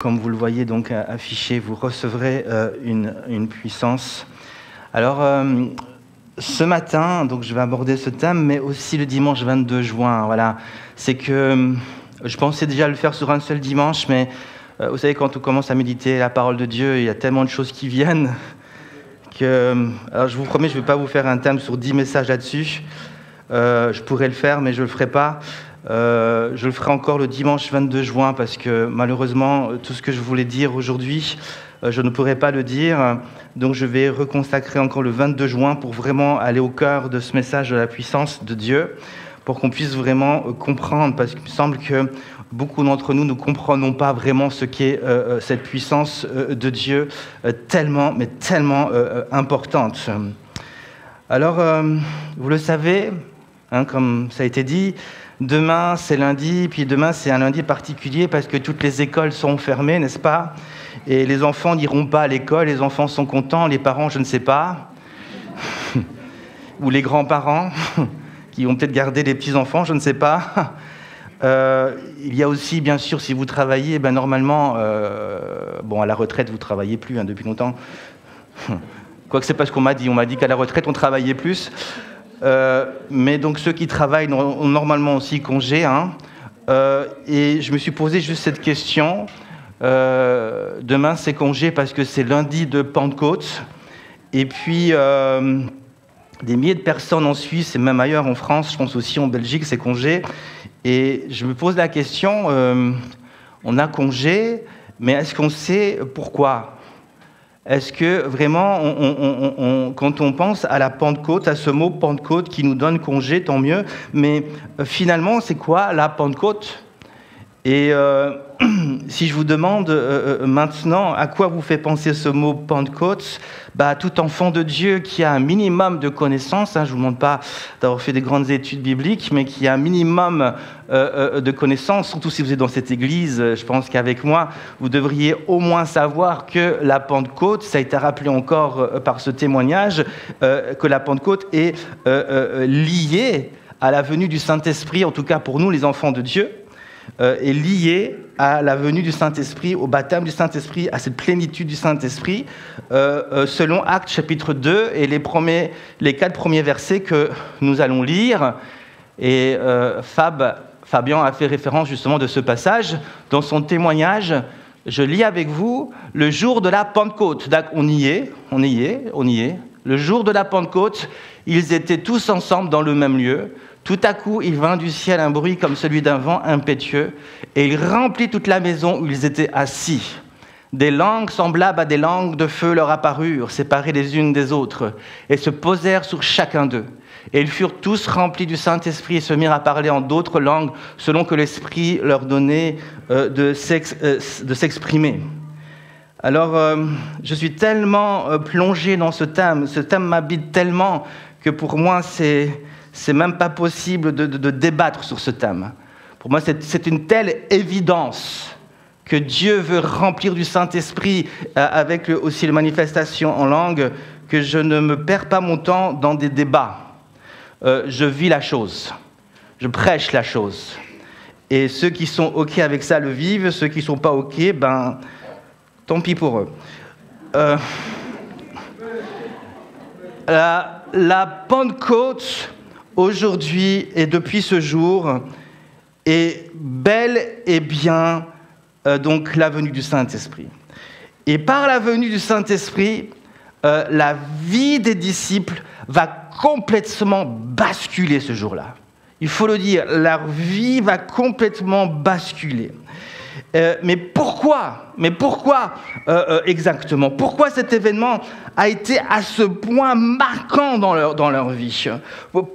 Comme vous le voyez donc affiché, vous recevrez une puissance. Alors, ce matin, donc je vais aborder ce thème, mais aussi le dimanche 22 juin. Voilà, c'est que je pensais déjà le faire sur un seul dimanche, mais vous savez, quand on commence à méditer la parole de Dieu, il y a tellement de choses qui viennent que... Alors, je vous promets, je ne vais pas vous faire un thème sur 10 messages là-dessus. Je pourrais le faire, mais je ne le ferai pas. Je le ferai encore le dimanche 22 juin parce que malheureusement, tout ce que je voulais dire aujourd'hui, je ne pourrai pas le dire. Donc je vais reconsacrer encore le 22 juin pour vraiment aller au cœur de ce message de la puissance de Dieu, pour qu'on puisse vraiment comprendre, parce qu'il me semble que beaucoup d'entre nous ne comprenons pas vraiment ce qu'est cette puissance de Dieu, tellement importante. Alors, vous le savez, comme ça a été dit, demain, c'est lundi, puis demain, c'est un lundi particulier parce que toutes les écoles sont fermées, n'est-ce pas? Et les enfants n'iront pas à l'école, les enfants sont contents, les parents, je ne sais pas. Ou les grands-parents, qui vont peut-être garder les petits-enfants, je ne sais pas. Il y a aussi, bien sûr, si vous travaillez, normalement, à la retraite, vous ne travaillez plus depuis longtemps. Quoique c'est pas ce qu'on m'a dit. On m'a dit qu'à la retraite, on travaillait plus. Mais donc ceux qui travaillent ont normalement aussi congé. Et je me suis posé juste cette question. Demain, c'est congé parce que c'est lundi de Pentecôte. Et puis, des milliers de personnes en Suisse et même ailleurs en France, je pense aussi en Belgique, c'est congé. Et je me pose la question, on a congé, mais est-ce qu'on sait pourquoi ? Est-ce que vraiment, quand on pense à la Pentecôte, à ce mot Pentecôte qui nous donne congé, tant mieux, mais finalement, c'est quoi la Pentecôte ? Et si je vous demande maintenant à quoi vous fait penser ce mot Pentecôte, tout enfant de Dieu qui a un minimum de connaissances, je ne vous demande pas d'avoir fait des grandes études bibliques, mais qui a un minimum de connaissances, surtout si vous êtes dans cette église, je pense qu'avec moi, vous devriez au moins savoir que la Pentecôte, ça a été rappelé encore par ce témoignage, que la Pentecôte est liée à la venue du Saint-Esprit, en tout cas pour nous les enfants de Dieu, est lié à la venue du Saint-Esprit, au baptême du Saint-Esprit, à cette plénitude du Saint-Esprit, selon Actes chapitre 2 et les 4 premiers versets que nous allons lire. Et Fabien a fait référence justement de ce passage. Dans son témoignage, je lis avec vous le jour de la Pentecôte. On y est. Le jour de la Pentecôte, ils étaient tous ensemble dans le même lieu. Tout à coup, il vint du ciel un bruit comme celui d'un vent impétueux, et il remplit toute la maison où ils étaient assis. Des langues semblables à des langues de feu leur apparurent, séparées les unes des autres, et se posèrent sur chacun d'eux. Et ils furent tous remplis du Saint-Esprit et se mirent à parler en d'autres langues, selon que l'Esprit leur donnait de s'exprimer. Alors, je suis tellement plongé dans ce thème m'habite tellement que pour moi, c'est même pas possible de débattre sur ce thème. Pour moi, c'est une telle évidence que Dieu veut remplir du Saint-Esprit avec aussi les manifestations en langue que je ne me perds pas mon temps dans des débats. Je vis la chose, je prêche la chose. Et ceux qui sont OK avec ça le vivent, ceux qui ne sont pas OK, tant pis pour eux. La Pentecôte, aujourd'hui et depuis ce jour, est bel et bien donc la venue du Saint-Esprit. Et par la venue du Saint-Esprit, la vie des disciples va complètement basculer ce jour-là. Il faut le dire, leur vie va complètement basculer. Mais pourquoi exactement? Pourquoi cet événement a été à ce point marquant dans leur vie?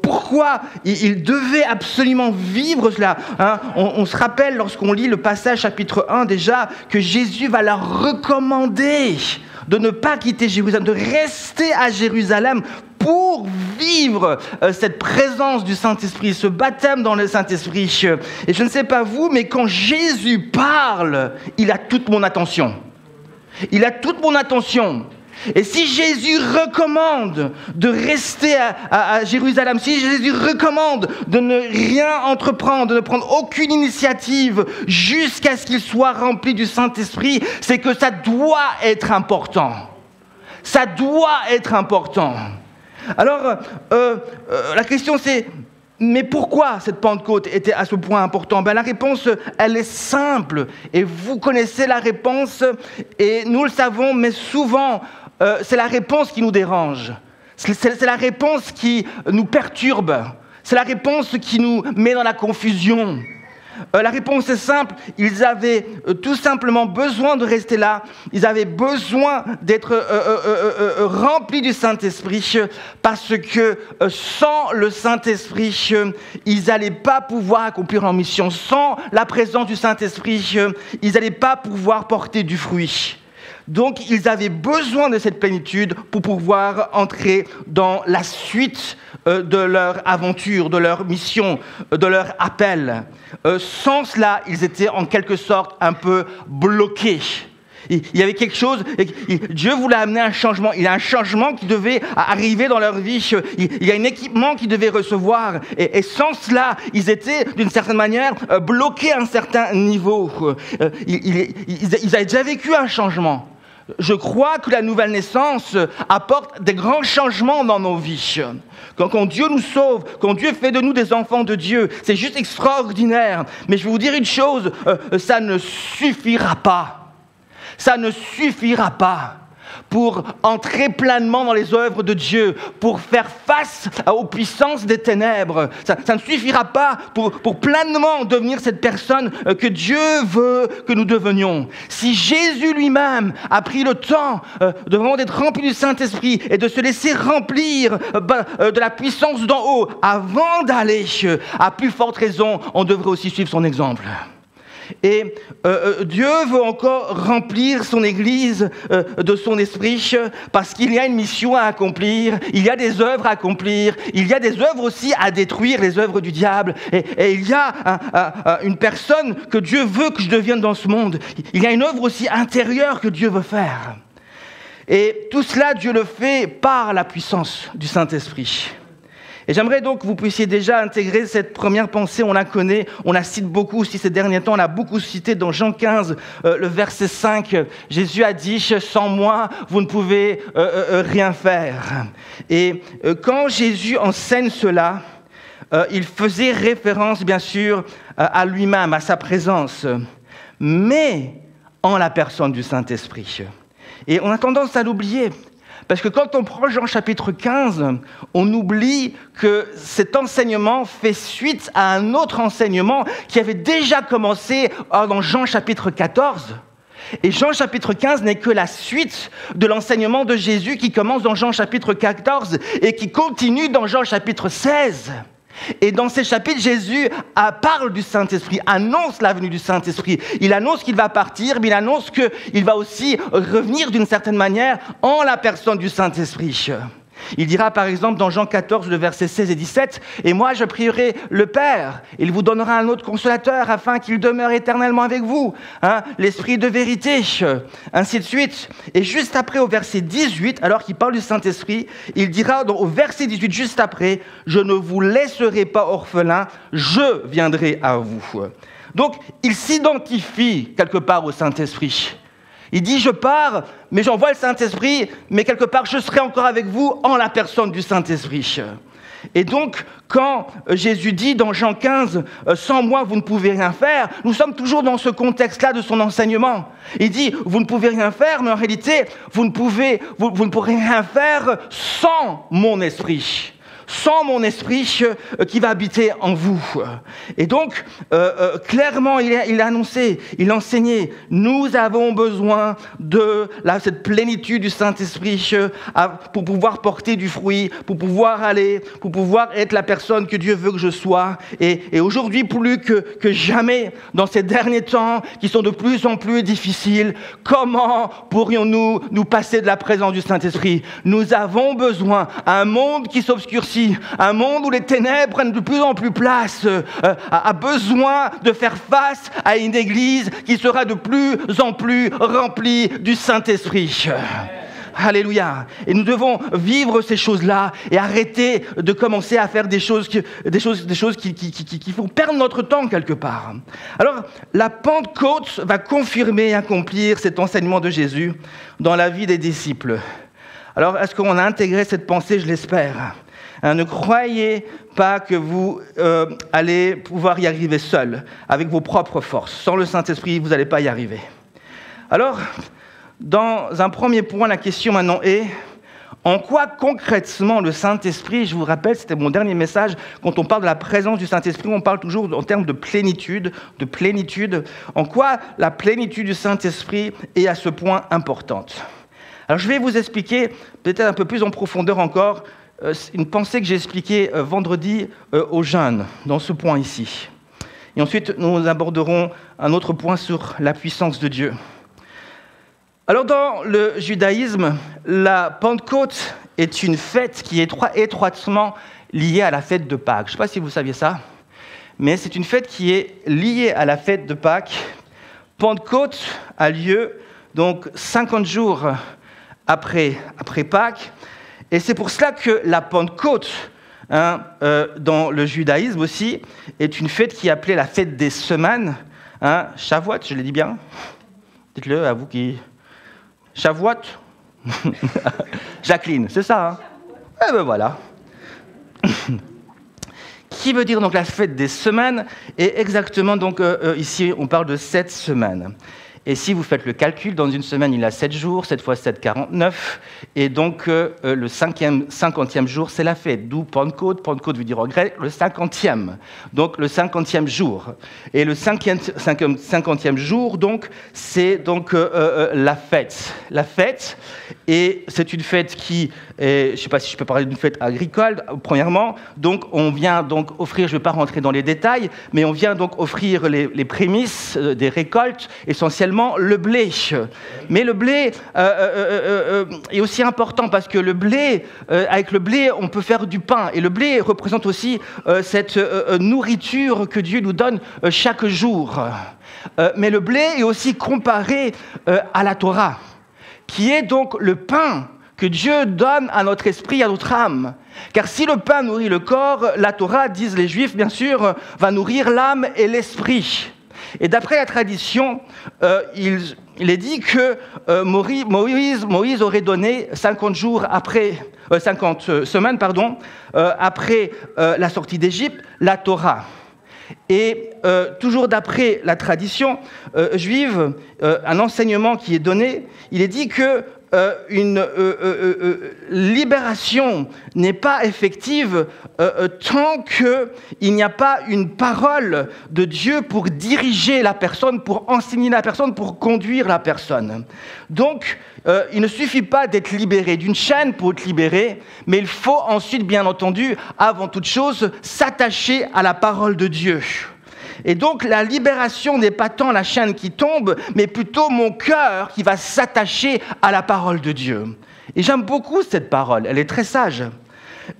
Pourquoi ils devaient absolument vivre cela? On se rappelle, lorsqu'on lit le passage chapitre 1 déjà, que Jésus va leur recommander de ne pas quitter Jérusalem, de rester à Jérusalem pour vivre cette présence du Saint-Esprit, ce baptême dans le Saint-Esprit. Et je ne sais pas vous, mais quand Jésus parle, il a toute mon attention. Il a toute mon attention. Et si Jésus recommande de rester à Jérusalem, si Jésus recommande de ne rien entreprendre, de ne prendre aucune initiative jusqu'à ce qu'il soit rempli du Saint-Esprit, c'est que ça doit être important. Ça doit être important. Alors, la question c'est, mais pourquoi cette Pentecôte était à ce point important ? La réponse, elle est simple. Et vous connaissez la réponse, et nous le savons, mais souvent, c'est la réponse qui nous dérange. C'est la réponse qui nous perturbe. C'est la réponse qui nous met dans la confusion. La réponse est simple, ils avaient tout simplement besoin de rester là, ils avaient besoin d'être remplis du Saint-Esprit, parce que sans le Saint-Esprit, ils n'allaient pas pouvoir accomplir leur mission. Sans la présence du Saint-Esprit, ils n'allaient pas pouvoir porter du fruit. Donc, ils avaient besoin de cette plénitude pour pouvoir entrer dans la suite de leur aventure, de leur mission, de leur appel. Sans cela, ils étaient en quelque sorte un peu bloqués. Il y avait quelque chose, Dieu voulait amener un changement. Il y a un changement qui devait arriver dans leur vie. Il y a un équipement qu'ils devaient recevoir. Et sans cela, ils étaient d'une certaine manière bloqués à un certain niveau. Ils avaient déjà vécu un changement. Je crois que la nouvelle naissance apporte des grands changements dans nos vies. Quand Dieu nous sauve, quand Dieu fait de nous des enfants de Dieu, c'est juste extraordinaire. Mais je vais vous dire une chose, ça ne suffira pas. Ça ne suffira pas pour entrer pleinement dans les œuvres de Dieu, pour faire face aux puissances des ténèbres. Ça ne suffira pas pour pleinement devenir cette personne que Dieu veut que nous devenions. Si Jésus lui-même a pris le temps de vraiment d'être rempli du Saint-Esprit et de se laisser remplir de la puissance d'en haut avant d'aller, à plus forte raison, on devrait aussi suivre son exemple. Et Dieu veut encore remplir son Église de son esprit, parce qu'il y a une mission à accomplir, il y a des œuvres à accomplir, il y a des œuvres aussi à détruire, les œuvres du diable. Et il y a une personne que Dieu veut que je devienne dans ce monde. Il y a une œuvre aussi intérieure que Dieu veut faire. Et tout cela, Dieu le fait par la puissance du Saint-Esprit. Et j'aimerais donc que vous puissiez déjà intégrer cette première pensée, on la connaît, on la cite beaucoup aussi ces derniers temps, on l'a beaucoup cité dans Jean 15, le verset 5. Jésus a dit « Sans moi, vous ne pouvez rien faire ». Et quand Jésus enseigne cela, il faisait référence bien sûr à lui-même, à sa présence, mais en la personne du Saint-Esprit. Et on a tendance à l'oublier. Parce que quand on prend Jean chapitre 15, on oublie que cet enseignement fait suite à un autre enseignement qui avait déjà commencé dans Jean chapitre 14. Et Jean chapitre 15 n'est que la suite de l'enseignement de Jésus qui commence dans Jean chapitre 14 et qui continue dans Jean chapitre 16. Et dans ces chapitres, Jésus parle du Saint-Esprit, annonce la venue du Saint-Esprit. Il annonce qu'il va partir, mais il annonce qu'il va aussi revenir d'une certaine manière en la personne du Saint-Esprit. Il dira par exemple dans Jean 14, le verset 16 et 17, « Et moi je prierai le Père, il vous donnera un autre consolateur afin qu'il demeure éternellement avec vous, l'Esprit de vérité, ainsi de suite. » Et juste après au verset 18, alors qu'il parle du Saint-Esprit, il dira au verset 18, juste après, « Je ne vous laisserai pas orphelins, je viendrai à vous. » Donc il s'identifie quelque part au Saint-Esprit. Il dit, je pars, mais j'envoie le Saint-Esprit, mais quelque part, je serai encore avec vous en la personne du Saint-Esprit. Et donc, quand Jésus dit dans Jean 15, « Sans moi, vous ne pouvez rien faire », nous sommes toujours dans ce contexte-là de son enseignement. Il dit, « Vous ne pouvez rien faire, mais en réalité, vous ne pourrez rien faire sans mon esprit. » Sans mon esprit qui va habiter en vous. Et donc, clairement, il a annoncé, il a enseigné, nous avons besoin de cette plénitude du Saint-Esprit pour pouvoir porter du fruit, pour pouvoir aller, pour pouvoir être la personne que Dieu veut que je sois. Et aujourd'hui, plus que jamais, dans ces derniers temps qui sont de plus en plus difficiles, comment pourrions-nous nous passer de la présence du Saint-Esprit ? Nous avons besoin d'un monde qui s'obscurcit, un monde où les ténèbres prennent de plus en plus place, a besoin de faire face à une église qui sera de plus en plus remplie du Saint-Esprit. Alléluia. Et nous devons vivre ces choses-là et arrêter de commencer à faire des choses qui font perdre notre temps quelque part. Alors, la Pentecôte va confirmer et accomplir cet enseignement de Jésus dans la vie des disciples. Alors, est-ce qu'on a intégré cette pensée? Je l'espère. Ne croyez pas que vous allez pouvoir y arriver seul, avec vos propres forces. Sans le Saint-Esprit, vous n'allez pas y arriver. Alors, dans un premier point, la question maintenant est, en quoi concrètement le Saint-Esprit, je vous rappelle, c'était mon dernier message, quand on parle de la présence du Saint-Esprit, on parle toujours en termes de plénitude, en quoi la plénitude du Saint-Esprit est à ce point importante. Alors, je vais vous expliquer, peut-être un peu plus en profondeur encore, une pensée que j'ai expliquée vendredi aux jeunes, dans ce point ici. Et ensuite, nous aborderons un autre point sur la puissance de Dieu. Alors, dans le judaïsme, la Pentecôte est une fête qui est étroitement liée à la fête de Pâques. Je ne sais pas si vous saviez ça, mais c'est une fête qui est liée à la fête de Pâques. Pentecôte a lieu donc 50 jours après Pâques. Et c'est pour cela que la Pentecôte, dans le judaïsme aussi, est une fête qui est appelée la fête des semaines. Shavuot, je l'ai dit bien? Dites-le à vous qui... Shavuot? Jacqueline, c'est ça, Eh ben voilà. Qui veut dire donc la fête des semaines? Et exactement, donc ici, on parle de 7 semaines. Et si vous faites le calcul, dans une semaine, il y a 7 jours, 7 fois 7, 49. Et donc, le 50e jour, c'est la fête. D'où Pentecôte. Pentecôte veut dire en grec le 50e. Donc, le 50e jour. Et le 50e jour, donc, c'est donc la fête. La fête, et c'est une fête qui, je ne sais pas si je peux parler d'une fête agricole, premièrement. Donc, on vient donc offrir, je ne vais pas rentrer dans les détails, mais on vient donc offrir les prémices des récoltes, essentiellement le blé. Mais le blé est aussi important parce que le blé, avec le blé, on peut faire du pain. Et le blé représente aussi cette nourriture que Dieu nous donne chaque jour. Mais le blé est aussi comparé à la Torah, qui est donc le pain que Dieu donne à notre esprit, à notre âme. Car si le pain nourrit le corps, la Torah, disent les Juifs, bien sûr, va nourrir l'âme et l'esprit. Et d'après la tradition, il est dit que Moïse aurait donné 50 semaines après la sortie d'Égypte, la Torah. Et toujours d'après la tradition juive, un enseignement qui est donné, il est dit que une libération n'est pas effective tant qu'il n'y a pas une parole de Dieu pour diriger la personne, pour enseigner la personne, pour conduire la personne. Donc, il ne suffit pas d'être libéré d'une chaîne pour être libéré, mais il faut ensuite, bien entendu, avant toute chose, s'attacher à la parole de Dieu. Et donc, la libération n'est pas tant la chaîne qui tombe, mais plutôt mon cœur qui va s'attacher à la parole de Dieu. Et j'aime beaucoup cette parole, elle est très sage.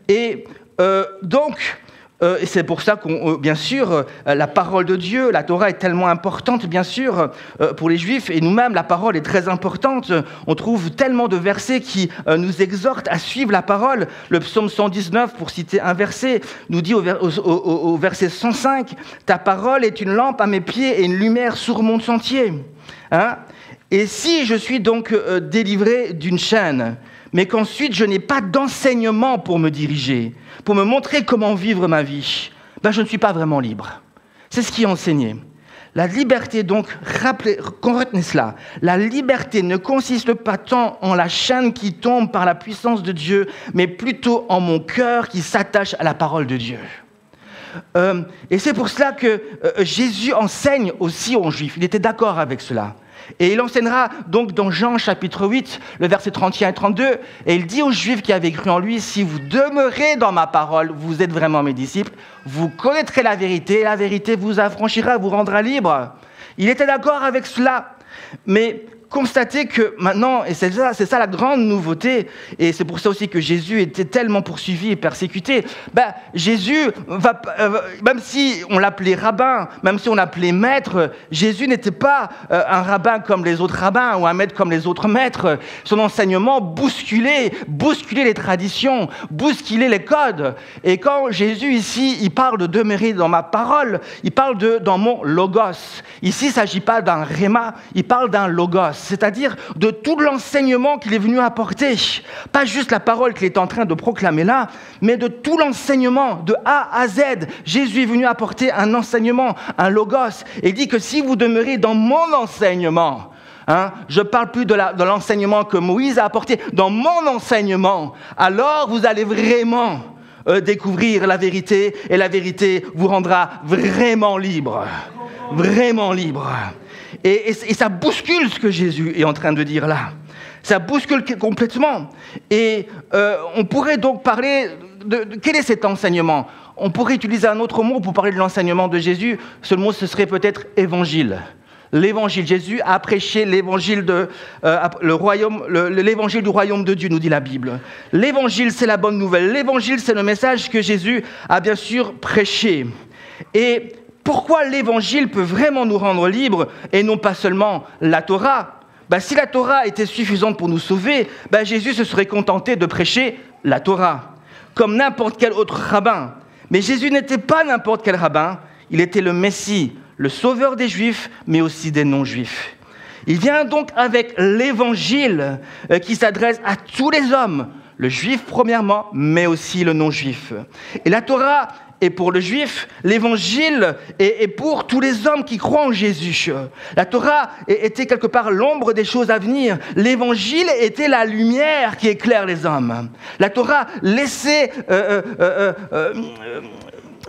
Et et c'est pour ça bien sûr, la parole de Dieu, la Torah est tellement importante, bien sûr, pour les Juifs, et nous-mêmes, la parole est très importante. On trouve tellement de versets qui nous exhortent à suivre la parole. Le psaume 119, pour citer un verset, nous dit au verset 105, « Ta parole est une lampe à mes pieds et une lumière sur mon sentier. » Et si je suis donc délivré d'une chaîne, mais qu'ensuite je n'ai pas d'enseignement pour me diriger, pour me montrer comment vivre ma vie, je ne suis pas vraiment libre. C'est ce qui est enseigné. La liberté, donc, qu'on retenait cela, la liberté ne consiste pas tant en la chaîne qui tombe par la puissance de Dieu, mais plutôt en mon cœur qui s'attache à la parole de Dieu. Et c'est pour cela que Jésus enseigne aussi aux Juifs. Il était d'accord avec cela. Et il enseignera donc dans Jean chapitre 8, le verset 31 et 32, et il dit aux Juifs qui avaient cru en lui, « Si vous demeurez dans ma parole, vous êtes vraiment mes disciples, vous connaîtrez la vérité vous affranchira, vous rendra libre. » Il était d'accord avec cela, mais constater que maintenant, et c'est ça la grande nouveauté, et c'est pour ça aussi que Jésus était tellement poursuivi et persécuté, Jésus, même si on l'appelait rabbin, même si on l'appelait maître, Jésus n'était pas un rabbin comme les autres rabbins ou un maître comme les autres maîtres. Son enseignement bousculait les traditions, bousculait les codes. Et quand Jésus ici, il parle de demeurer dans ma parole, il parle dans mon logos. Ici, il ne s'agit pas d'un rhéma, il parle d'un logos, c'est-à-dire de tout l'enseignement qu'il est venu apporter. Pas juste la parole qu'il est en train de proclamer là, mais de tout l'enseignement, de A à Z. Jésus est venu apporter un enseignement, un logos. Et il dit que si vous demeurez dans mon enseignement, je ne parle plus de l'enseignement que Moïse a apporté, dans mon enseignement, alors vous allez vraiment découvrir la vérité, et la vérité vous rendra vraiment libre. Vraiment libre. Et ça bouscule ce que Jésus est en train de dire là. Ça bouscule complètement. Et on pourrait donc parler de quel est cet enseignement ? On pourrait utiliser un autre mot pour parler de l'enseignement de Jésus. Ce mot, ce serait peut-être évangile. L'évangile. Jésus a prêché l'évangile l'évangile du royaume de Dieu, nous dit la Bible. L'évangile, c'est la bonne nouvelle. L'évangile, c'est le message que Jésus a bien sûr prêché. Et pourquoi l'évangile peut vraiment nous rendre libres et non pas seulement la Torah ? Si la Torah était suffisante pour nous sauver, Jésus se serait contenté de prêcher la Torah, comme n'importe quel autre rabbin. Mais Jésus n'était pas n'importe quel rabbin, il était le Messie, le sauveur des Juifs, mais aussi des non-Juifs. Il vient donc avec l'évangile qui s'adresse à tous les hommes, le Juif premièrement, mais aussi le non-Juif. Et la Torah est pour le Juif, l'évangile est pour tous les hommes qui croient en Jésus. La Torah était quelque part l'ombre des choses à venir. L'évangile était la lumière qui éclaire les hommes. La Torah laissait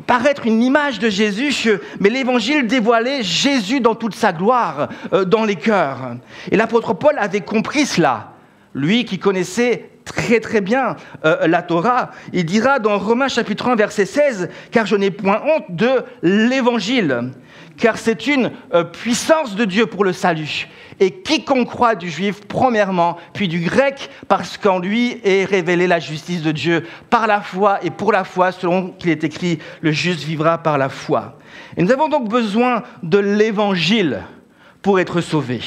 paraître une image de Jésus, mais l'évangile dévoilait Jésus dans toute sa gloire, dans les cœurs. Et l'apôtre Paul avait compris cela. Lui qui connaissait très très bien la Torah, il dira dans Romains chapitre 1 verset 16 « Car je n'ai point honte de l'évangile, car c'est une puissance de Dieu pour le salut. Et quiconque croit du juif premièrement, puis du grec, parce qu'en lui est révélée la justice de Dieu par la foi et pour la foi, selon qu'il est écrit, le juste vivra par la foi. » Et nous avons donc besoin de l'évangile pour être sauvés.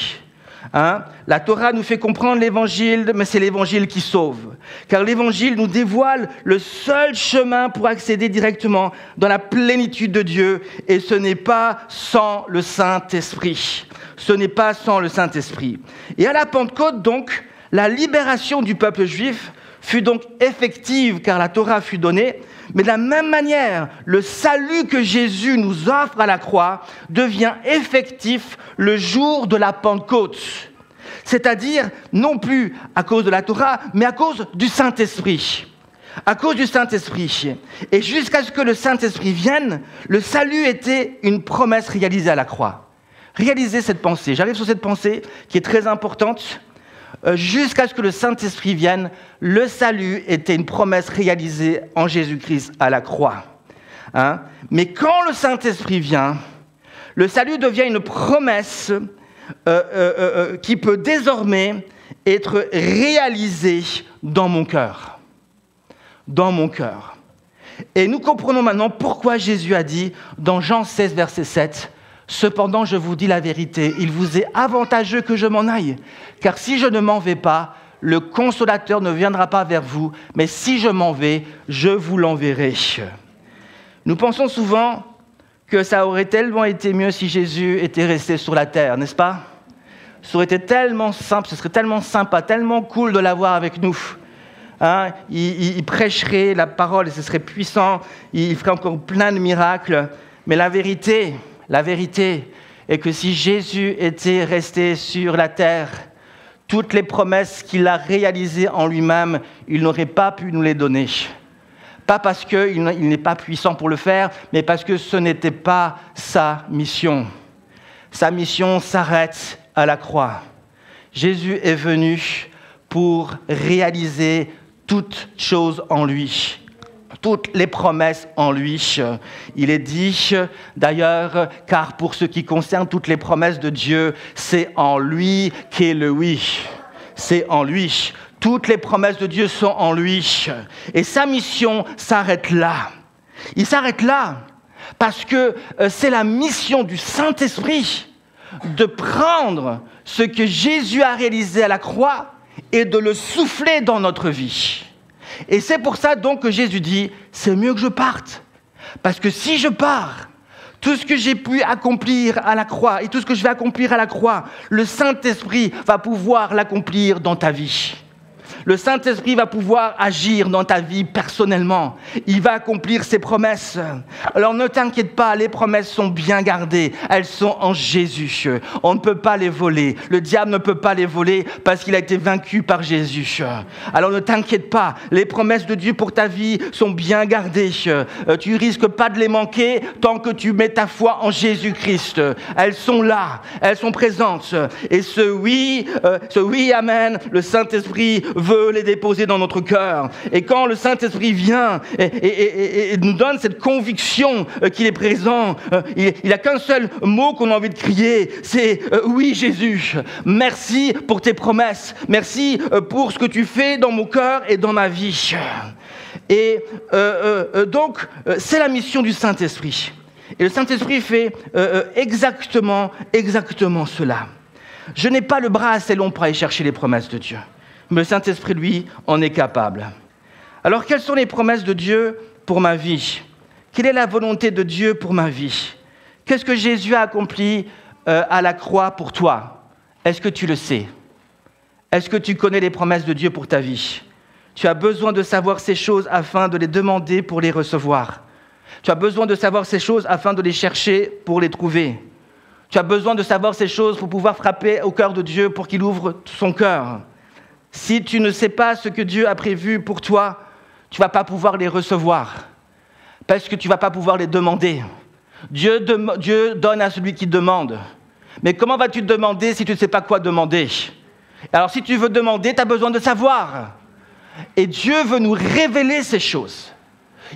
La Torah nous fait comprendre l'évangile, mais c'est l'évangile qui sauve. Car l'évangile nous dévoile le seul chemin pour accéder directement dans la plénitude de Dieu, et ce n'est pas sans le Saint-Esprit. Ce n'est pas sans le Saint-Esprit. Et à la Pentecôte, donc, la libération du peuple juif fut donc effective, car la Torah fut donnée, mais de la même manière, le salut que Jésus nous offre à la croix devient effectif le jour de la Pentecôte. C'est-à-dire, non plus à cause de la Torah, mais à cause du Saint-Esprit. À cause du Saint-Esprit. Et jusqu'à ce que le Saint-Esprit vienne, le salut était une promesse réalisée à la croix. Réalisez cette pensée. J'arrive sur cette pensée qui est très importante. Jusqu'à ce que le Saint-Esprit vienne, le salut était une promesse réalisée en Jésus-Christ à la croix. Mais quand le Saint-Esprit vient, le salut devient une promesse qui peut désormais être réalisée dans mon cœur. Dans mon cœur. Et nous comprenons maintenant pourquoi Jésus a dit dans Jean 16, verset 7, « Cependant, je vous dis la vérité, il vous est avantageux que je m'en aille, car si je ne m'en vais pas, le Consolateur ne viendra pas vers vous, mais si je m'en vais, je vous l'enverrai. » Nous pensons souvent que ça aurait tellement été mieux si Jésus était resté sur la terre, n'est-ce pas ? Ça aurait été tellement simple, ce serait tellement sympa, tellement cool de l'avoir avec nous. Il prêcherait la parole et ce serait puissant, il ferait encore plein de miracles, mais la vérité est que si Jésus était resté sur la terre, toutes les promesses qu'il a réalisées en lui-même, il n'aurait pas pu nous les donner. Pas parce qu'il n'est pas puissant pour le faire, mais parce que ce n'était pas sa mission. Sa mission s'arrête à la croix. Jésus est venu pour réaliser toutes choses en lui. toutes les promesses en lui. Il est dit d'ailleurs, car pour ce qui concerne toutes les promesses de Dieu, c'est en lui qu'est le oui. C'est en lui. Toutes les promesses de Dieu sont en lui. Et sa mission s'arrête là. Il s'arrête là parce que c'est la mission du Saint-Esprit de prendre ce que Jésus a réalisé à la croix et de le souffler dans notre vie. Et c'est pour ça donc que Jésus dit, c'est mieux que je parte. Parce que si je pars, tout ce que j'ai pu accomplir à la croix et tout ce que je vais accomplir à la croix, le Saint-Esprit va pouvoir l'accomplir dans ta vie. Le Saint-Esprit va pouvoir agir dans ta vie personnellement. Il va accomplir ses promesses. Alors ne t'inquiète pas, les promesses sont bien gardées. Elles sont en Jésus. On ne peut pas les voler. Le diable ne peut pas les voler parce qu'il a été vaincu par Jésus. Alors ne t'inquiète pas, les promesses de Dieu pour ta vie sont bien gardées. Tu risques pas de les manquer tant que tu mets ta foi en Jésus-Christ. Elles sont là, elles sont présentes. Et ce oui, amen, le Saint-Esprit veut les déposer dans notre cœur. Et quand le Saint-Esprit vient et nous donne cette conviction qu'il est présent, il n'a qu'un seul mot qu'on a envie de crier, c'est oui Jésus, merci pour tes promesses, merci pour ce que tu fais dans mon cœur et dans ma vie. Et donc, c'est la mission du Saint-Esprit. Et le Saint-Esprit fait exactement cela. Je n'ai pas le bras assez long pour aller chercher les promesses de Dieu. Mais le Saint-Esprit, lui, en est capable. Alors, quelles sont les promesses de Dieu pour ma vie? Quelle est la volonté de Dieu pour ma vie? Qu'est-ce que Jésus a accompli à la croix pour toi? Est-ce que tu le sais? Est-ce que tu connais les promesses de Dieu pour ta vie? Tu as besoin de savoir ces choses afin de les demander pour les recevoir. Tu as besoin de savoir ces choses afin de les chercher pour les trouver. Tu as besoin de savoir ces choses pour pouvoir frapper au cœur de Dieu pour qu'il ouvre son cœur. Si tu ne sais pas ce que Dieu a prévu pour toi, tu ne vas pas pouvoir les recevoir, parce que tu ne vas pas pouvoir les demander. Dieu donne à celui qui demande. Mais comment vas-tu demander si tu ne sais pas quoi demander? Alors si tu veux demander, tu as besoin de savoir. Et Dieu veut nous révéler ces choses.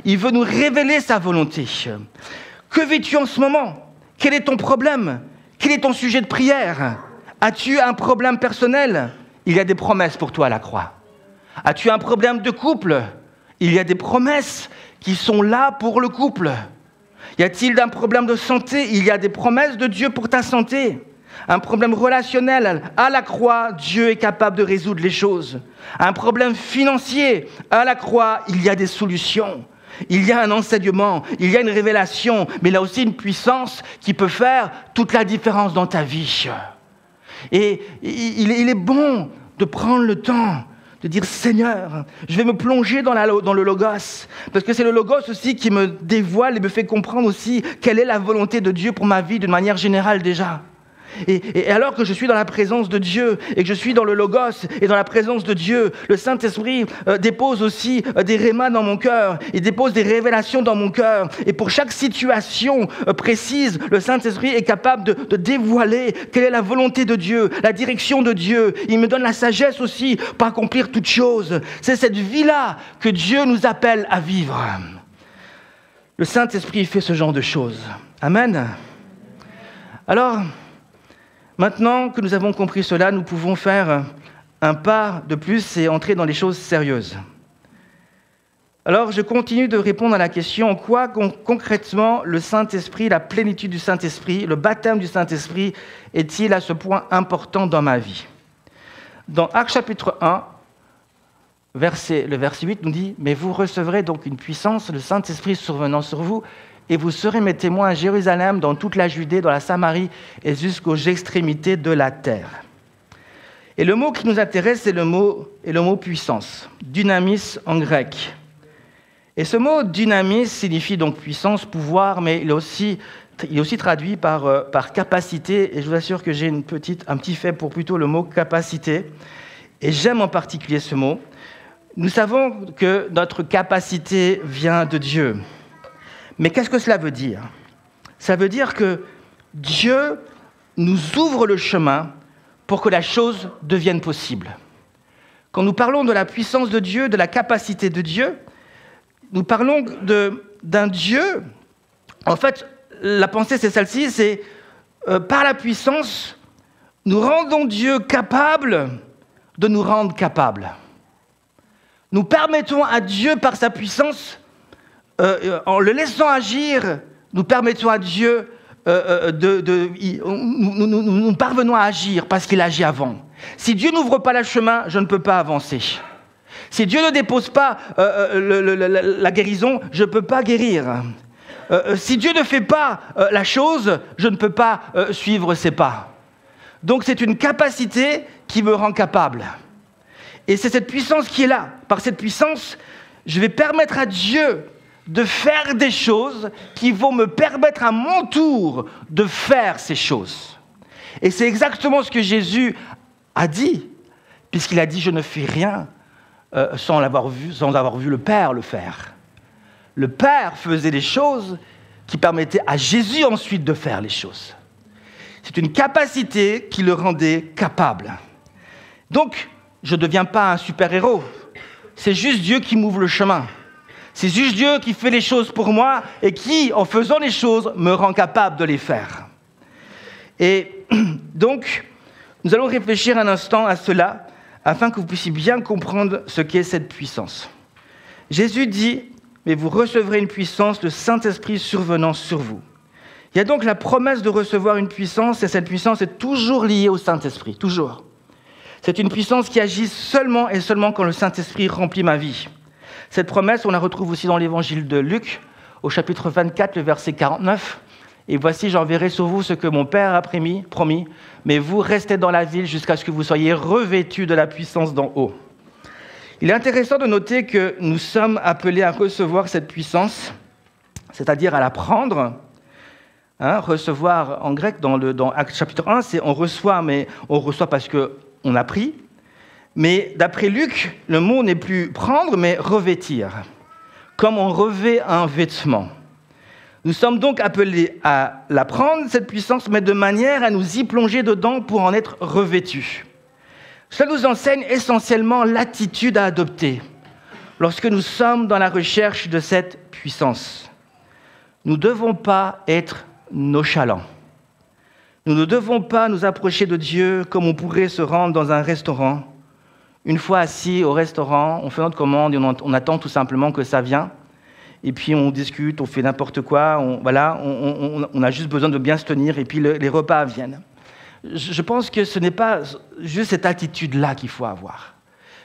Il veut nous révéler sa volonté. Que vis-tu en ce moment? Quel est ton problème? Quel est ton sujet de prière? As-tu un problème personnel? Il y a des promesses pour toi à la croix. As-tu un problème de couple? Il y a des promesses qui sont là pour le couple. Y a-t-il un problème de santé? Il y a des promesses de Dieu pour ta santé. Un problème relationnel, à la croix, Dieu est capable de résoudre les choses. Un problème financier, à la croix, il y a des solutions. Il y a un enseignement, il y a une révélation, mais il y a aussi une puissance qui peut faire toute la différence dans ta vie. Et il est bon de prendre le temps de dire « Seigneur, je vais me plonger dans le Logos ». Parce que c'est le Logos aussi qui me dévoile et me fait comprendre aussi quelle est la volonté de Dieu pour ma vie d'une manière générale déjà. Et alors que je suis dans la présence de Dieu et que je suis dans le Logos et dans la présence de Dieu, le Saint-Esprit dépose aussi des rémas dans mon cœur. Il dépose des révélations dans mon cœur. Et pour chaque situation précise, le Saint-Esprit est capable de dévoiler quelle est la volonté de Dieu, la direction de Dieu. Il me donne la sagesse aussi pour accomplir toutes choses. C'est cette vie-là que Dieu nous appelle à vivre. Le Saint-Esprit fait ce genre de choses. Amen. Alors, maintenant que nous avons compris cela, nous pouvons faire un pas de plus et entrer dans les choses sérieuses. Alors, je continue de répondre à la question, en quoi concrètement le Saint-Esprit, la plénitude du Saint-Esprit, le baptême du Saint-Esprit est-il à ce point important dans ma vie? Dans Actes chapitre 1, le verset 8 nous dit « Mais vous recevrez donc une puissance, le Saint-Esprit survenant sur vous, et vous serez mes témoins à Jérusalem, dans toute la Judée, dans la Samarie et jusqu'aux extrémités de la terre. » Et le mot qui nous intéresse, c'est le mot puissance, dynamis en grec. Et ce mot dynamis signifie donc puissance, pouvoir, mais il est aussi traduit par capacité. Et je vous assure que j'ai un petit fait pour plutôt le mot capacité. Et j'aime en particulier ce mot. Nous savons que notre capacité vient de Dieu. Mais qu'est-ce que cela veut dire? Ça veut dire que Dieu nous ouvre le chemin pour que la chose devienne possible. Quand nous parlons de la puissance de Dieu, de la capacité de Dieu, nous parlons d'un Dieu. En fait, la pensée, c'est celle-ci, c'est par la puissance, nous rendons Dieu capable de nous rendre capables. Nous permettons à Dieu, par sa puissance, en le laissant agir, nous permettons à Dieu, nous parvenons à agir parce qu'il agit avant. Si Dieu n'ouvre pas le chemin, je ne peux pas avancer. Si Dieu ne dépose pas la guérison, je ne peux pas guérir. Si Dieu ne fait pas la chose, je ne peux pas suivre ses pas. Donc c'est une capacité qui me rend capable. Et c'est cette puissance qui est là. Par cette puissance, je vais permettre à Dieu de faire des choses qui vont me permettre à mon tour de faire ces choses. Et c'est exactement ce que Jésus a dit, puisqu'il a dit « Je ne fais rien sans avoir vu le Père le faire ». Le Père faisait les choses qui permettaient à Jésus ensuite de faire les choses. C'est une capacité qui le rendait capable. Donc, je ne deviens pas un super-héros. C'est juste Dieu qui m'ouvre le chemin. C'est juste Dieu qui fait les choses pour moi et qui, en faisant les choses, me rend capable de les faire. Et donc, nous allons réfléchir un instant à cela afin que vous puissiez bien comprendre ce qu'est cette puissance. Jésus dit « Mais vous recevrez une puissance, le Saint-Esprit survenant sur vous ». Il y a donc la promesse de recevoir une puissance et cette puissance est toujours liée au Saint-Esprit, toujours. C'est une puissance qui agit seulement et seulement quand le Saint-Esprit remplit ma vie. Cette promesse, on la retrouve aussi dans l'évangile de Luc, au chapitre 24, le verset 49. « Et voici, j'enverrai sur vous ce que mon Père a promis, mais vous restez dans la ville jusqu'à ce que vous soyez revêtus de la puissance d'en haut. » Il est intéressant de noter que nous sommes appelés à recevoir cette puissance, c'est-à-dire à la prendre. Recevoir en grec, dans Actes chapitre 1, c'est on reçoit, mais on reçoit parce qu'on a pris. Mais d'après Luc, le mot n'est plus prendre, mais revêtir, comme on revêt un vêtement. Nous sommes donc appelés à la prendre, cette puissance, mais de manière à nous y plonger dedans pour en être revêtus. Cela nous enseigne essentiellement l'attitude à adopter lorsque nous sommes dans la recherche de cette puissance. Nous ne devons pas être nonchalants. Nous ne devons pas nous approcher de Dieu comme on pourrait se rendre dans un restaurant. Une fois assis au restaurant, on fait notre commande et on attend tout simplement que ça vienne. Et puis on discute, on fait n'importe quoi. On a juste besoin de bien se tenir et puis les repas viennent. Je pense que ce n'est pas juste cette attitude-là qu'il faut avoir.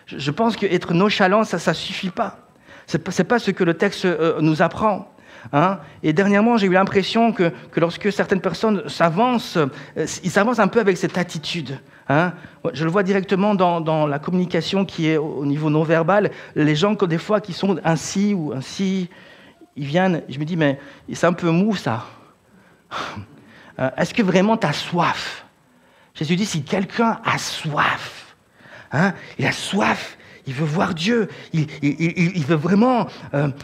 Je pense qu'être nonchalant, ça ne suffit pas. Ce n'est pas ce que le texte nous apprend. Et dernièrement, j'ai eu l'impression que lorsque certaines personnes s'avancent, ils s'avancent un peu avec cette attitude. Je le vois directement dans la communication qui est au niveau non-verbal. Les gens, des fois, qui sont ainsi ou ainsi, ils viennent, je me dis, mais c'est un peu mou, ça. Est-ce que vraiment tu as soif? Jésus dit, si quelqu'un a soif, il a soif, il veut voir Dieu, il veut vraiment,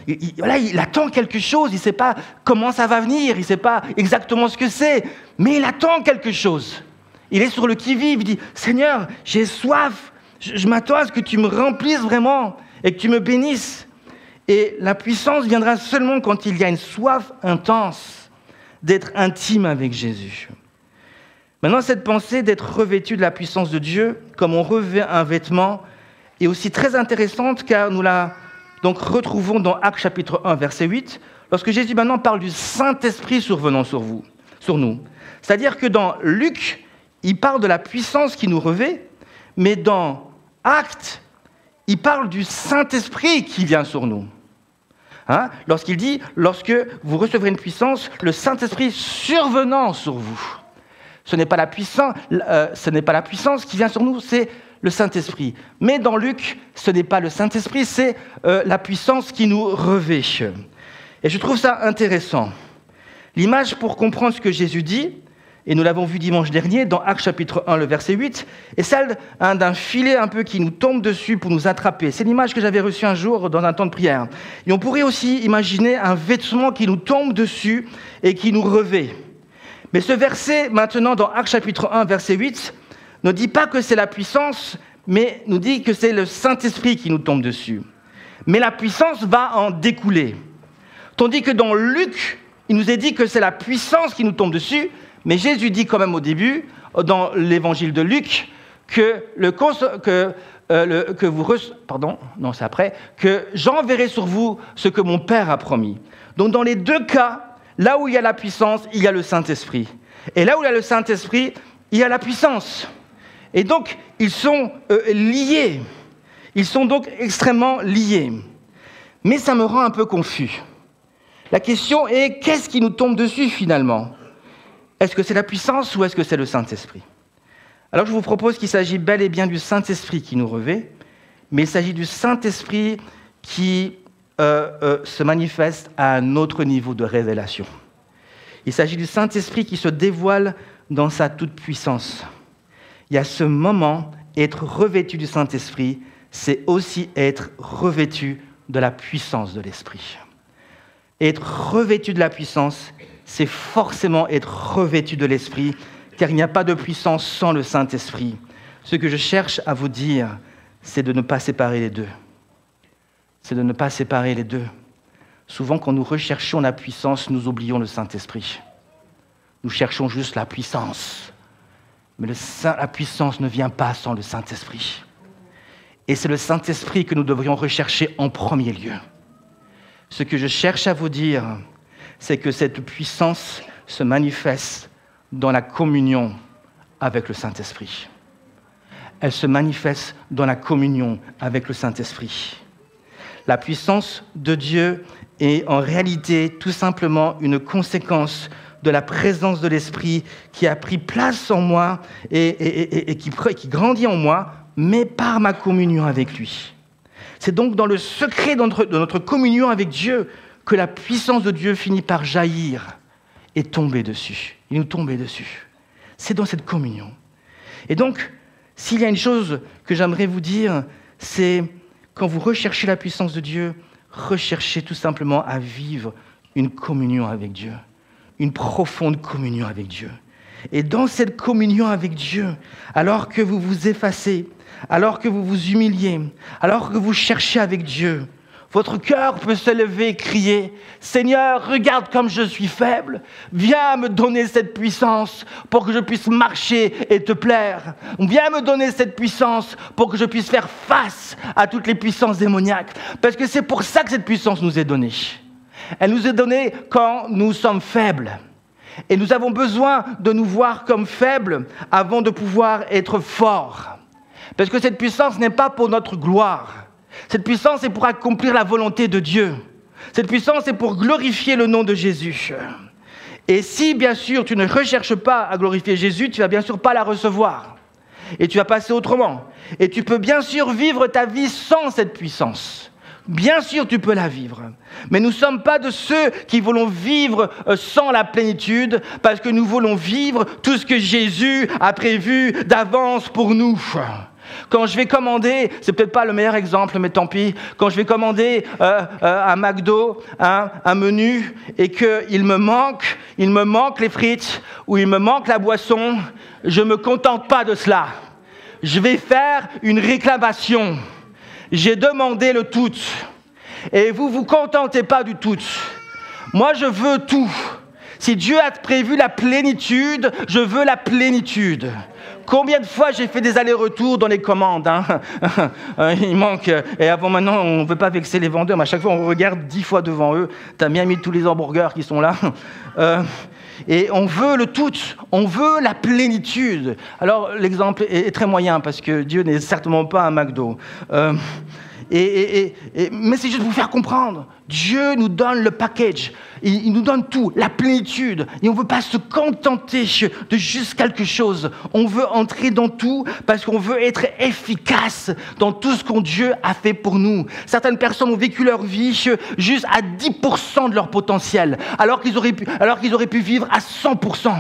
il attend quelque chose, il ne sait pas comment ça va venir, il ne sait pas exactement ce que c'est, mais il attend quelque chose. Il est sur le qui-vive, il dit, Seigneur, j'ai soif, je m'attends à ce que tu me remplisses vraiment et que tu me bénisses. Et la puissance viendra seulement quand il y a une soif intense d'être intime avec Jésus. Maintenant, cette pensée d'être revêtu de la puissance de Dieu, comme on revêt un vêtement, est aussi très intéressante car nous la retrouvons dans Actes chapitre 1, verset 8, lorsque Jésus maintenant parle du Saint-Esprit survenant sur nous. C'est-à-dire que dans Luc, il parle de la puissance qui nous revêt, mais dans Actes, il parle du Saint-Esprit qui vient sur nous. Lorsqu'il dit, lorsque vous recevrez une puissance, le Saint-Esprit survenant sur vous. Ce n'est pas la puissance qui vient sur nous, c'est le Saint-Esprit. Mais dans Luc, ce n'est pas le Saint-Esprit, c'est la puissance qui nous revêt. Et je trouve ça intéressant. L'image pour comprendre ce que Jésus dit, et nous l'avons vu dimanche dernier dans Actes chapitre 1, le verset 8, est celle d'un filet un peu qui nous tombe dessus pour nous attraper. C'est l'image que j'avais reçue un jour dans un temps de prière. Et on pourrait aussi imaginer un vêtement qui nous tombe dessus et qui nous revêt. Mais ce verset, maintenant, dans Actes chapitre 1, verset 8, ne dit pas que c'est la puissance, mais nous dit que c'est le Saint-Esprit qui nous tombe dessus. mais la puissance va en découler. Tandis que dans Luc, il nous est dit que c'est la puissance qui nous tombe dessus, mais Jésus dit quand même au début, dans l'évangile de Luc, que j'enverrai sur vous ce que mon Père a promis. Donc dans les deux cas, là où il y a la puissance, il y a le Saint-Esprit. Et là où il y a le Saint-Esprit, il y a la puissance. Et donc, ils sont liés. Ils sont donc extrêmement liés. Mais ça me rend un peu confus. La question est, qu'est-ce qui nous tombe dessus finalement ? Est-ce que c'est la puissance ou est-ce que c'est le Saint-Esprit ? Alors je vous propose qu'il s'agit bel et bien du Saint-Esprit qui nous revêt, mais il s'agit du Saint-Esprit qui se manifeste à un autre niveau de révélation. Il s'agit du Saint-Esprit qui se dévoile dans sa toute-puissance. Il y a ce moment, être revêtu du Saint-Esprit, c'est aussi être revêtu de la puissance de l'Esprit. Être revêtu de la puissance, c'est forcément être revêtu de l'Esprit, car il n'y a pas de puissance sans le Saint-Esprit. Ce que je cherche à vous dire, c'est de ne pas séparer les deux. C'est de ne pas séparer les deux. Souvent, quand nous recherchons la puissance, nous oublions le Saint-Esprit. Nous cherchons juste la puissance. Mais la puissance ne vient pas sans le Saint-Esprit. Et c'est le Saint-Esprit que nous devrions rechercher en premier lieu. Ce que je cherche à vous dire, c'est que cette puissance se manifeste dans la communion avec le Saint-Esprit. Elle se manifeste dans la communion avec le Saint-Esprit. La puissance de Dieu est en réalité tout simplement une conséquence de la présence de l'Esprit qui a pris place en moi et qui grandit en moi, mais par ma communion avec lui. C'est donc dans le secret de notre communion avec Dieu que la puissance de Dieu finit par jaillir et tomber dessus. Il nous tombe dessus. C'est dans cette communion. Et donc, s'il y a une chose que j'aimerais vous dire, c'est quand vous recherchez la puissance de Dieu, recherchez tout simplement à vivre une communion avec Dieu, une profonde communion avec Dieu. Et dans cette communion avec Dieu, alors que vous vous effacez, alors que vous vous humiliez, alors que vous cherchez avec Dieu, votre cœur peut se lever et crier « Seigneur, regarde comme je suis faible, viens me donner cette puissance pour que je puisse marcher et te plaire. Viens me donner cette puissance pour que je puisse faire face à toutes les puissances démoniaques. » Parce que c'est pour ça que cette puissance nous est donnée. Elle nous est donnée quand nous sommes faibles. Et nous avons besoin de nous voir comme faibles avant de pouvoir être forts. Parce que cette puissance n'est pas pour notre gloire. Cette puissance est pour accomplir la volonté de Dieu. Cette puissance est pour glorifier le nom de Jésus. Et si, bien sûr, tu ne recherches pas à glorifier Jésus, tu ne vas bien sûr pas la recevoir. Et tu vas passer autrement. Et tu peux bien sûr vivre ta vie sans cette puissance. Bien sûr, tu peux la vivre. Mais nous ne sommes pas de ceux qui voulons vivre sans la plénitude, parce que nous voulons vivre tout ce que Jésus a prévu d'avance pour nous. Quand je vais commander, c'est peut-être pas le meilleur exemple, mais tant pis, quand je vais commander à McDo un menu et qu'il me manque les frites ou il me manque la boisson, je ne me contente pas de cela. Je vais faire une réclamation. J'ai demandé le tout. Et vous ne vous contentez pas du tout. Moi, je veux tout. Si Dieu a prévu la plénitude, je veux la plénitude. Combien de fois j'ai fait des allers-retours dans les commandes, il manque, et avant maintenant, on ne veut pas vexer les vendeurs, mais à chaque fois, on regarde 10 fois devant eux. Tu as bien mis tous les hamburgers qui sont là. Et on veut le tout, on veut la plénitude. Alors, l'exemple est très moyen, parce que Dieu n'est certainement pas un McDo. Mais c'est juste pour vous faire comprendre. Dieu nous donne le package. Il nous donne tout, la plénitude. Et on ne veut pas se contenter de juste quelque chose. On veut entrer dans tout parce qu'on veut être efficace dans tout ce que Dieu a fait pour nous. Certaines personnes ont vécu leur vie juste à 10% de leur potentiel, alors qu'ils auraient pu vivre à 100%.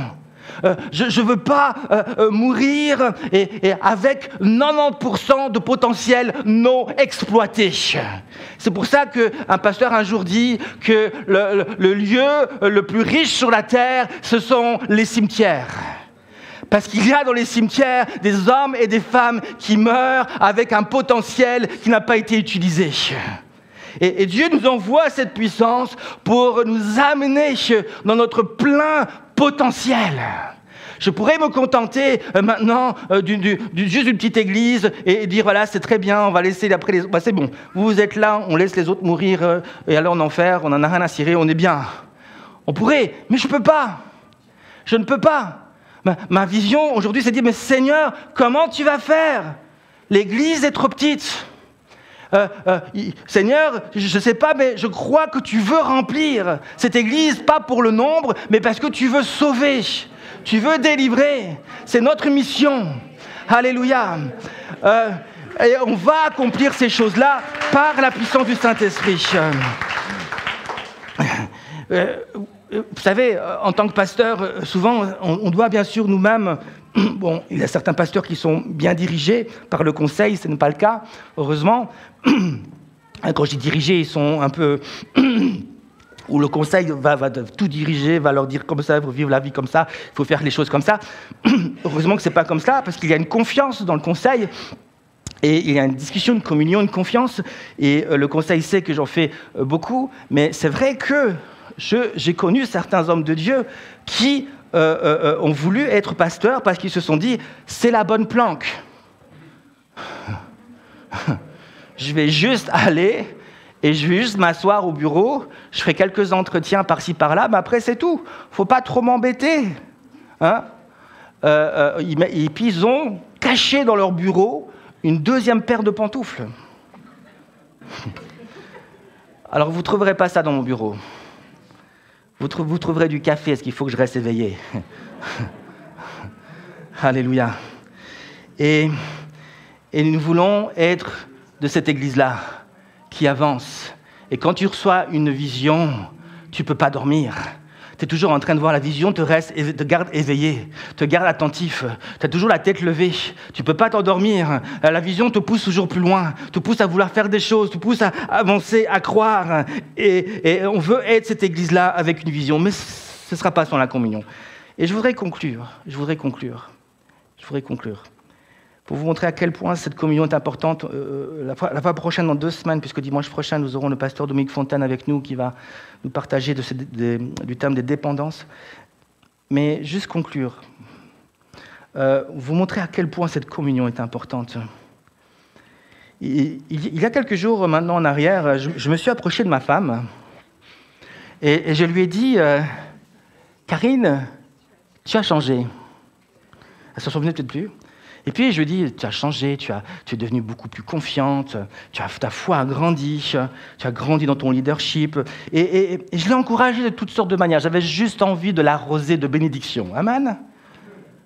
Je ne veux pas mourir et avec 90% de potentiel non exploité. C'est pour ça qu'un pasteur un jour dit que le lieu le plus riche sur la terre, ce sont les cimetières. Parce qu'il y a dans les cimetières des hommes et des femmes qui meurent avec un potentiel qui n'a pas été utilisé. Et Dieu nous envoie cette puissance pour nous amener dans notre plein potentiel. Je pourrais me contenter maintenant juste d'une petite église et dire, voilà, c'est très bien, on va laisser après les autres. C'est bon, vous êtes là, on laisse les autres mourir et aller en enfer, on n'en a rien à cirer, on est bien. On pourrait, mais je ne peux pas. Je ne peux pas. Ma vision aujourd'hui, c'est de dire, mais Seigneur, comment tu vas faire? L'église est trop petite. Seigneur, je ne sais pas, mais je crois que tu veux remplir cette église, pas pour le nombre, mais parce que tu veux sauver, tu veux délivrer. C'est notre mission. Alléluia. Et on va accomplir ces choses-là par la puissance du Saint-Esprit. Vous savez, en tant que pasteur, souvent, on doit bien sûr nous-mêmes... Bon, il y a certains pasteurs qui sont bien dirigés par le conseil, ce n'est pas le cas, heureusement. Quand je dis dirigés, ils sont un peu... où le conseil va tout diriger, va leur dire comme ça, il faut vivre la vie comme ça, il faut faire les choses comme ça. Heureusement que ce n'est pas comme ça, parce qu'il y a une confiance dans le conseil. Et il y a une discussion, une communion, une confiance. Et le conseil sait que j'en fais beaucoup. Mais c'est vrai que j'ai connu certains hommes de Dieu qui... ont voulu être pasteurs parce qu'ils se sont dit « c'est la bonne planque ». Je vais juste aller et je vais juste m'asseoir au bureau, je ferai quelques entretiens par-ci par-là, mais après c'est tout. Il ne faut pas trop m'embêter. Hein? Et puis ils ont caché dans leur bureau une deuxième paire de pantoufles. Alors vous ne trouverez pas ça dans mon bureau. Vous trouverez du café, est-ce qu'il faut que je reste éveillé? Alléluia. Et nous voulons être de cette église-là qui avance. Et quand tu reçois une vision, tu ne peux pas dormir. Tu es toujours en train de voir la vision, te garde éveillé, te garde attentif. Tu as toujours la tête levée. Tu ne peux pas t'endormir. La vision te pousse toujours plus loin, te pousse à vouloir faire des choses, te pousse à avancer, à croire. Et on veut être cette église-là avec une vision, mais ce ne sera pas sans la communion. Et je voudrais conclure. Pour vous montrer à quel point cette communion est importante, la fois prochaine, dans 2 semaines, puisque dimanche prochain, nous aurons le pasteur Dominique Fontaine avec nous, qui va nous partager du thème des dépendances. Mais juste conclure, vous montrer à quel point cette communion est importante. Il y a quelques jours maintenant en arrière, je me suis approché de ma femme, et je lui ai dit, Karine, tu as changé. Elle ne s'en souvenait peut-être plus. Et puis je lui dis, tu as changé, tu es devenue beaucoup plus confiante, ta foi a grandi, tu as grandi dans ton leadership. Et je l'ai encouragée de toutes sortes de manières. J'avais juste envie de l'arroser de bénédictions. Amen.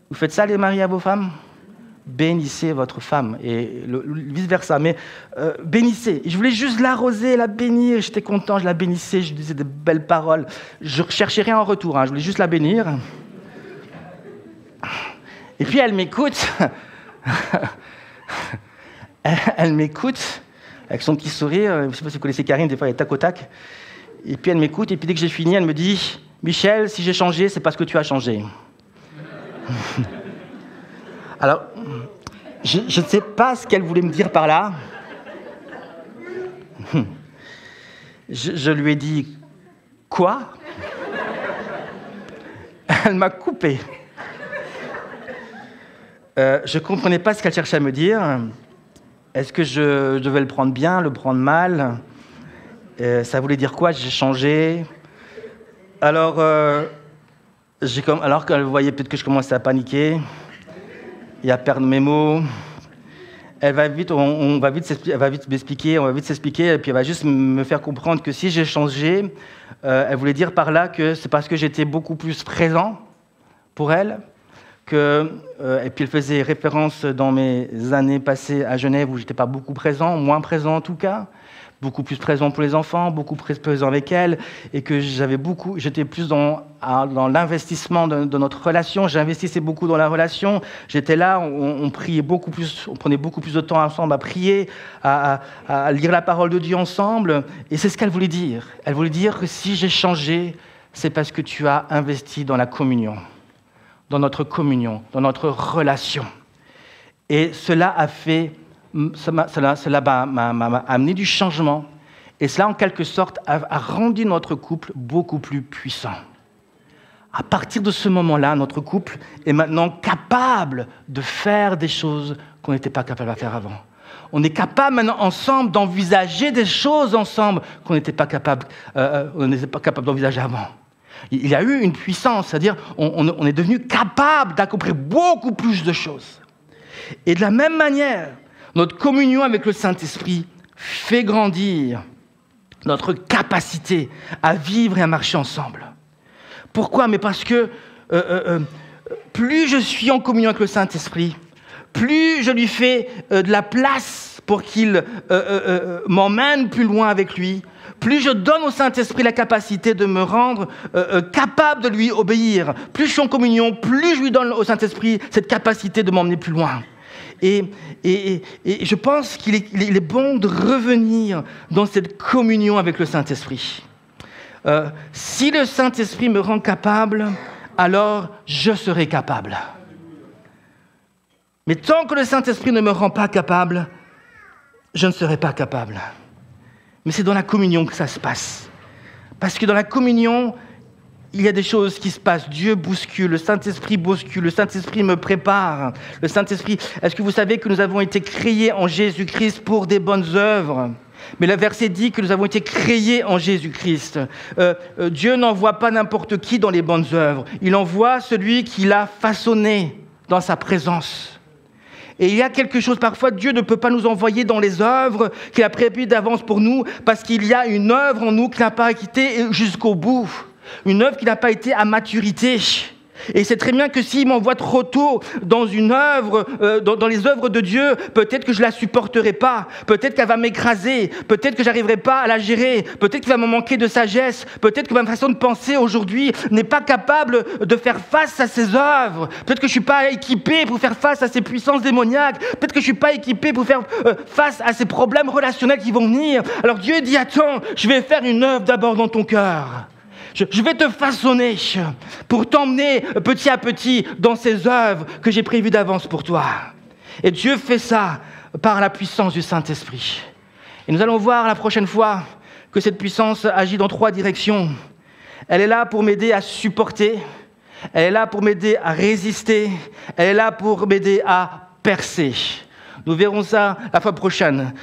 Vous faites ça, les maris, à vos femmes? Bénissez votre femme, et vice-versa. Mais bénissez. Et je voulais juste l'arroser, la bénir. J'étais content, je la bénissais, je lui disais de belles paroles. Je ne cherchais rien en retour, hein. Je voulais juste la bénir. Et puis elle m'écoute. Elle m'écoute avec son petit sourire. Je ne sais pas si vous connaissez Karine, des fois elle est tac au tac. Et puis elle m'écoute, et puis dès que j'ai fini, elle me dit « Michel, si j'ai changé, c'est parce que tu as changé. » Alors, je ne sais pas ce qu'elle voulait me dire par là. Je lui ai dit « Quoi ?» Elle m'a coupé. Je ne comprenais pas ce qu'elle cherchait à me dire. Est-ce que je devais le prendre bien, le prendre mal? Ça voulait dire quoi? J'ai changé. Alors qu'elle voyait peut-être que je commençais à paniquer et à perdre mes mots, elle va vite s'expliquer, et puis elle va juste me faire comprendre que si j'ai changé, elle voulait dire par là que c'est parce que j'étais beaucoup plus présent pour elle. Et puis elle faisait référence dans mes années passées à Genève où je n'étais pas beaucoup présent, moins présent en tout cas, beaucoup plus présent pour les enfants, beaucoup plus présent avec elle, et que j'étais plus dans l'investissement de notre relation. J'investissais beaucoup dans la relation. J'étais là, on priait beaucoup plus, on prenait beaucoup plus de temps ensemble à prier, à lire la parole de Dieu ensemble. Et c'est ce qu'elle voulait dire. Elle voulait dire que si j'ai changé, c'est parce que tu as investi dans la communion. Dans notre communion, dans notre relation. Et cela m'a amené du changement. Et cela, en quelque sorte, a rendu notre couple beaucoup plus puissant. À partir de ce moment-là, notre couple est maintenant capable de faire des choses qu'on n'était pas capable de faire avant. On est capable maintenant ensemble d'envisager des choses ensemble qu'on n'était pas capable d'envisager avant. Il y a eu une puissance, c'est-à-dire on est devenu capable d'accomplir beaucoup plus de choses. Et de la même manière, notre communion avec le Saint-Esprit fait grandir notre capacité à vivre et à marcher ensemble. Pourquoi ? Mais parce que plus je suis en communion avec le Saint-Esprit, plus je lui fais de la place pour qu'il m'emmène plus loin avec lui, plus je donne au Saint-Esprit la capacité de me rendre capable de lui obéir. Plus je suis en communion, plus je lui donne au Saint-Esprit cette capacité de m'emmener plus loin. Et je pense qu'il est bon de revenir dans cette communion avec le Saint-Esprit. Si le Saint-Esprit me rend capable, alors je serai capable. Mais tant que le Saint-Esprit ne me rend pas capable, je ne serai pas capable. Mais c'est dans la communion que ça se passe. Parce que dans la communion, il y a des choses qui se passent. Dieu bouscule, le Saint-Esprit bouscule, le Saint-Esprit me prépare. Le Saint-Esprit, est-ce que vous savez que nous avons été créés en Jésus-Christ pour des bonnes œuvres ? Mais le verset dit que nous avons été créés en Jésus-Christ. Dieu n'envoie pas n'importe qui dans les bonnes œuvres. Il envoie celui qui l'a façonné dans sa présence. Et il y a quelque chose, parfois Dieu ne peut pas nous envoyer dans les œuvres qu'il a prévues d'avance pour nous, parce qu'il y a une œuvre en nous qui n'a pas été jusqu'au bout. Une œuvre qui n'a pas été à maturité. Et c'est très bien que s'il m'envoie trop tôt dans une œuvre, dans les œuvres de Dieu, peut-être que je ne la supporterai pas, peut-être qu'elle va m'écraser, peut-être que je n'arriverai pas à la gérer, peut-être qu'il va me manquer de sagesse, peut-être que ma façon de penser aujourd'hui n'est pas capable de faire face à ces œuvres, peut-être que je ne suis pas équipé pour faire face à ces puissances démoniaques, peut-être que je ne suis pas équipé pour faire face à ces problèmes relationnels qui vont venir. Alors Dieu dit, attends, je vais faire une œuvre d'abord dans ton cœur. Je vais te façonner pour t'emmener petit à petit dans ces œuvres que j'ai prévues d'avance pour toi. Et Dieu fait ça par la puissance du Saint-Esprit. Et nous allons voir la prochaine fois que cette puissance agit dans 3 directions. Elle est là pour m'aider à supporter, elle est là pour m'aider à résister, elle est là pour m'aider à percer. Nous verrons ça la fois prochaine.